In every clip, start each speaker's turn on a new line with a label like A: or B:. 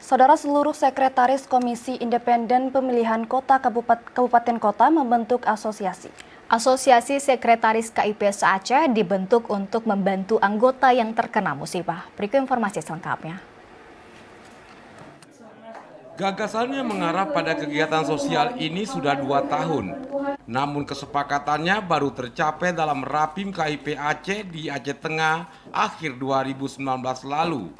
A: Saudara, seluruh sekretaris Komisi Independen Pemilihan Kota Kabupaten Kota membentuk asosiasi.
B: Asosiasi Sekretaris KIP se-Aceh dibentuk untuk membantu anggota yang terkena musibah. Berikut informasi selengkapnya.
C: Gagasannya mengarah pada kegiatan sosial ini sudah 2 tahun. Namun kesepakatannya baru tercapai dalam Rapim KIP Aceh di Aceh Tengah akhir 2019 lalu.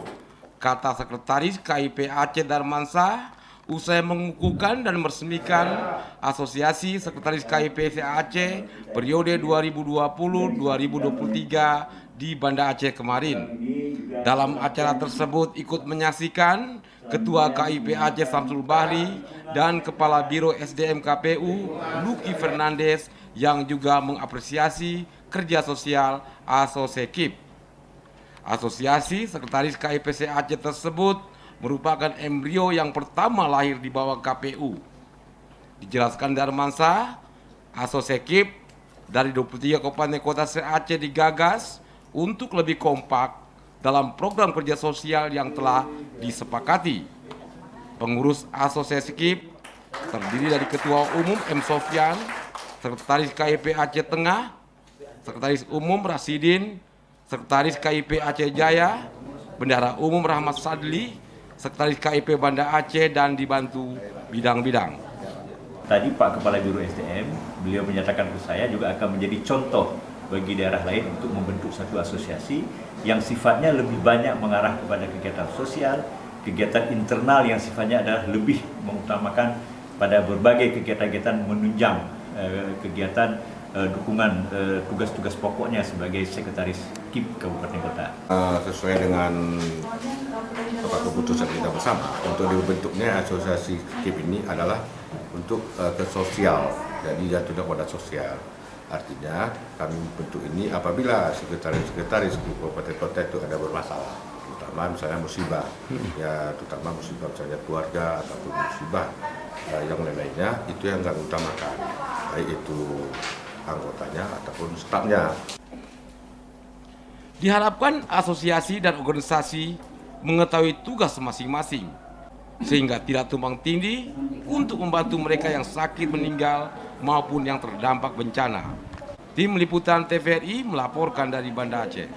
C: Kata Sekretaris KIP Aceh Darmansyah, usai mengukuhkan dan meresmikan Asosiasi Sekretaris KIP Aceh periode 2020-2023 di Banda Aceh kemarin. Dalam acara tersebut ikut menyaksikan Ketua KIP Aceh Samsul Bahri dan Kepala Biro SDM KPU Luki Fernandes yang juga mengapresiasi kerja sosial Asosekip. Asosiasi Sekretaris KIP Aceh tersebut merupakan embrio yang pertama lahir di bawah KPU. Dijelaskan Darmansyah, Asosekip dari 23 kabupaten kota se-Aceh digagas untuk lebih kompak dalam program kerja sosial yang telah disepakati. Pengurus Asosekip terdiri dari Ketua Umum M. Sofyan, Sekretaris KIP Aceh Tengah, Sekretaris Umum Rasidin, Sekretaris KIP Aceh Jaya, Bendahara Umum Rahmat Sadli, Sekretaris KIP Banda Aceh, dan dibantu bidang-bidang.
D: Tadi Pak Kepala Biro SDM, beliau menyatakan ke saya juga akan menjadi contoh bagi daerah lain untuk membentuk satu asosiasi yang sifatnya lebih banyak mengarah kepada kegiatan sosial, kegiatan internal yang sifatnya adalah lebih mengutamakan pada berbagai kegiatan-kegiatan menunjang kegiatan dukungan tugas-tugas pokoknya sebagai Sekretaris KIP Kabupaten Kota.
E: Sesuai dengan keputusan kita bersama untuk dibentuknya asosiasi KIP ini adalah untuk ke sosial, jadi jatuhnya pada sosial. Artinya kami bentuk ini apabila sekretaris KIP Kabupaten Kota itu ada bermasalah, terutama misalnya musibah, ya terutama musibah misalnya keluarga ataupun musibah yang lain-lainnya, itu yang kami utamakan, baik itu anggotanya ataupun stafnya.
C: Diharapkan asosiasi dan organisasi mengetahui tugas masing-masing sehingga tidak tumpang tindih untuk membantu mereka yang sakit meninggal maupun yang terdampak bencana. Tim Liputan TVRI melaporkan dari Banda Aceh.